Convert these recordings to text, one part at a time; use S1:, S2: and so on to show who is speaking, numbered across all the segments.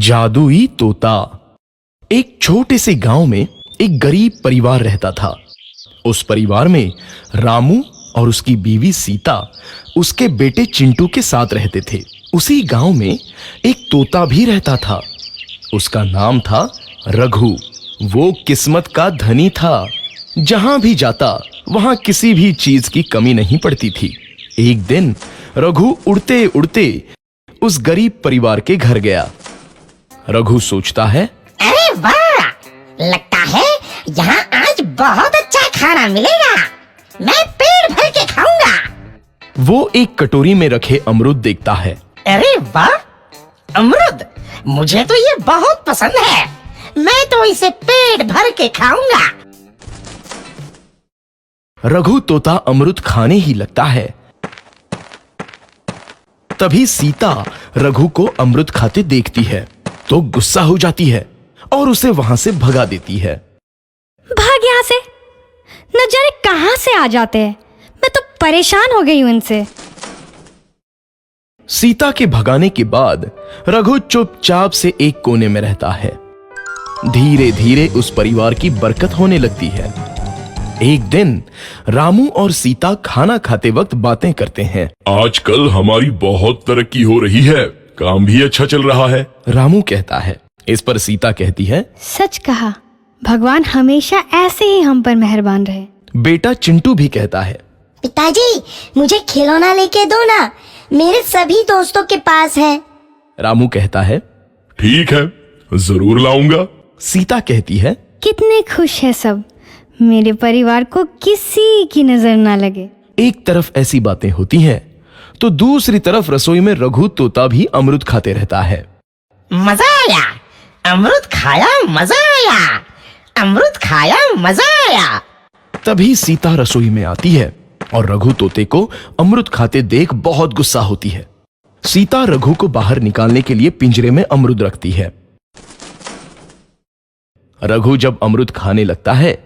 S1: जादुई तोता। एक छोटे से गांव में एक गरीब परिवार रहता था। उस परिवार में रामू और उसकी बीवी सीता उसके बेटे चिंटू के साथ रहते थे। उसी गांव में एक तोता भी रहता था। उसका नाम था रघु। वो किस्मत का धनी था। जहां भी जाता वहां किसी भी चीज की कमी नहीं पड़ती थी। एक दिन रघु उड़ते उड़ते उस गरीब परिवार के घर गया। रघु सोचता है,
S2: अरे वाह, लगता है यहाँ आज बहुत अच्छा खाना मिलेगा। मैं पेट भर के खाऊंगा।
S1: वो एक कटोरी में रखे अमरूद देखता है।
S2: अरे वाह, अमरूद, मुझे तो ये बहुत पसंद है। मैं तो इसे पेट भर के खाऊंगा।
S1: रघु तोता अमरूद खाने ही लगता है। तभी सीता रघु को अमरूद खाते देखती है तो गुस्सा हो जाती है और उसे वहां से भगा देती है।
S3: भाग यहाँ से, न जाने कहां से आ जाते हैं। मैं तो परेशान हो गई हूं इनसे।
S1: सीता के भगाने के बाद रघु चुपचाप से एक कोने में रहता है। धीरे धीरे उस परिवार की बरकत होने लगती है। एक दिन रामू और सीता खाना खाते वक्त बातें करते हैं।
S4: आजकल हमारी बहुत तरक्की हो रही है, काम भी अच्छा चल रहा है।
S1: रामू कहता है। इस पर सीता कहती है,
S3: सच कहा, भगवान हमेशा ऐसे ही हम पर मेहरबान रहे।
S1: बेटा चिंटू भी कहता है,
S2: पिताजी, मुझे खिलौना लेके दो ना, मेरे सभी दोस्तों के पास है।
S1: रामू कहता है,
S4: ठीक है, जरूर लाऊंगा।
S1: सीता कहती है,
S3: कितने खुश है सब, मेरे परिवार को किसी की नजर ना लगे।
S1: एक तरफ ऐसी बातें होती हैं तो दूसरी तरफ रसोई में रघु तोता भी अमरूद खाते रहता है।
S2: मजा आया, अमरूद खाया, मजा आया, अमरूद खाया, मजा आया।
S1: तभी सीता रसोई में आती है और रघु तोते को अमरूद खाते देख बहुत गुस्सा होती है। सीता रघु को बाहर निकालने के लिए पिंजरे में अमरूद रखती है। रघु जब अमरूद खाने लगता है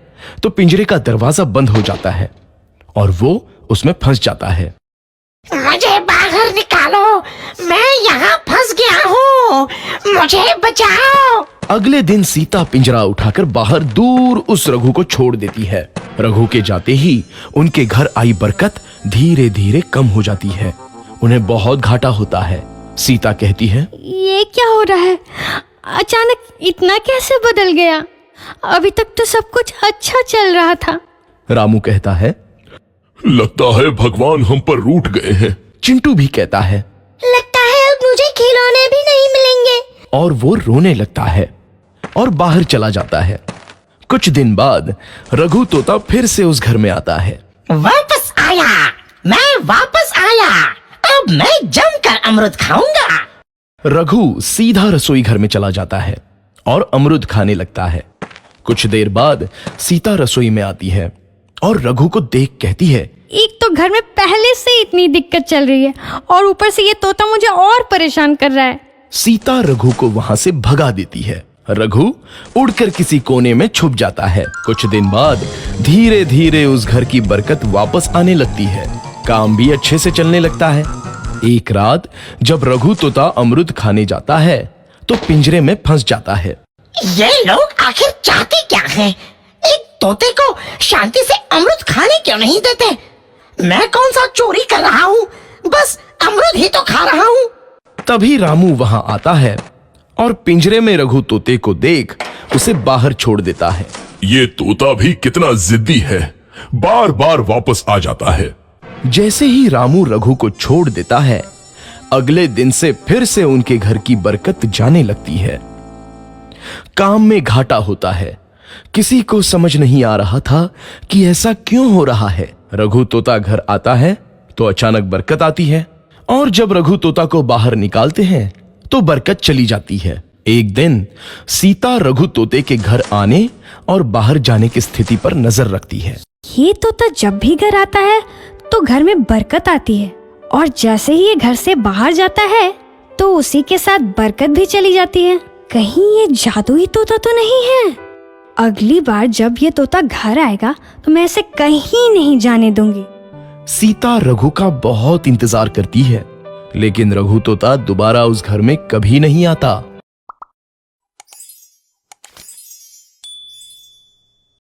S1: तो पिंजरे का दरवाजा बंद हो जाता है और वो उसमें फंस जाता है।
S2: मुझे बाहर निकालो, मैं यहाँ फंस गया हूँ, मुझे बचाओ।
S1: अगले दिन सीता पिंजरा उठाकर बाहर दूर उस रघु को छोड़ देती है। रघु के जाते ही उनके घर आई बरकत धीरे धीरे कम हो जाती है। उन्हें बहुत घाटा होता है। सीता कहती है,
S3: ये क्या हो रहा है? अचानक इतना कैसे बदल गया? अभी तक तो सब कुछ अच्छा चल रहा था।
S1: रामू कहता है,
S4: लगता है भगवान हम पर रूठ गए हैं।
S1: चिंटू भी कहता है,
S2: लगता है अब मुझे खिलौने भी नहीं मिलेंगे।
S1: और वो रोने लगता है और बाहर चला जाता है। कुछ दिन बाद रघु तोता फिर से उस घर में आता है।
S2: वापस आया, मैं वापस आया, अब मैं जमकर अमरूद खाऊंगा।
S1: रघु सीधा रसोई घर में चला जाता है और अमरूद खाने लगता है। कुछ देर बाद सीता रसोई में आती है और रघु को देख कहती है,
S3: एक तो घर में पहले से इतनी दिक्कत चल रही है और ऊपर से ये तोता मुझे और परेशान कर रहा है।
S1: सीता रघु को वहां से भगा देती है। रघु उड़कर किसी कोने में छुप जाता है। कुछ दिन बाद धीरे धीरे उस घर की बरकत वापस आने लगती है। काम भी अच्छे से चलने लगता है। एक रात जब रघु तोता अमरूद खाने जाता है तो पिंजरे में फंस जाता है।
S2: ये लोग आखिर चाहते क्या हैं? एक तोते को शांति से अमरूद खाने क्यों नहीं देते? मैं कौन सा चोरी कर रहा हूँ? बस अमरूद ही तो खा रहा हूँ।
S1: तभी रामू वहां आता है और पिंजरे में रघु तोते को देख उसे बाहर छोड़ देता है।
S4: ये तोता भी कितना जिद्दी है, बार बार वापस आ जाता है।
S1: जैसे ही रामू रघु को छोड़ देता है, अगले दिन से फिर से उनके घर की बरकत जाने लगती है। काम में घाटा होता है। किसी को समझ नहीं आ रहा था कि ऐसा क्यों हो रहा है। रघु तोता घर आता है तो अचानक बरकत आती है और जब रघु तोता को बाहर निकालते हैं तो बरकत चली जाती है। एक दिन सीता रघु तोते के घर आने और बाहर जाने की स्थिति पर नजर रखती है।
S3: ये तोता जब भी घर आता है तो घर में बरकत आती है और जैसे ही ये घर से बाहर जाता है तो उसी के साथ बरकत भी चली जाती है। कहीं ये जादुई तोता तो नहीं है? अगली बार जब ये तोता घर आएगा तो मैं इसे कहीं नहीं जाने दूंगी।
S1: सीता रघु का बहुत इंतजार करती है, लेकिन रघु तोता दोबारा उस घर में कभी नहीं आता।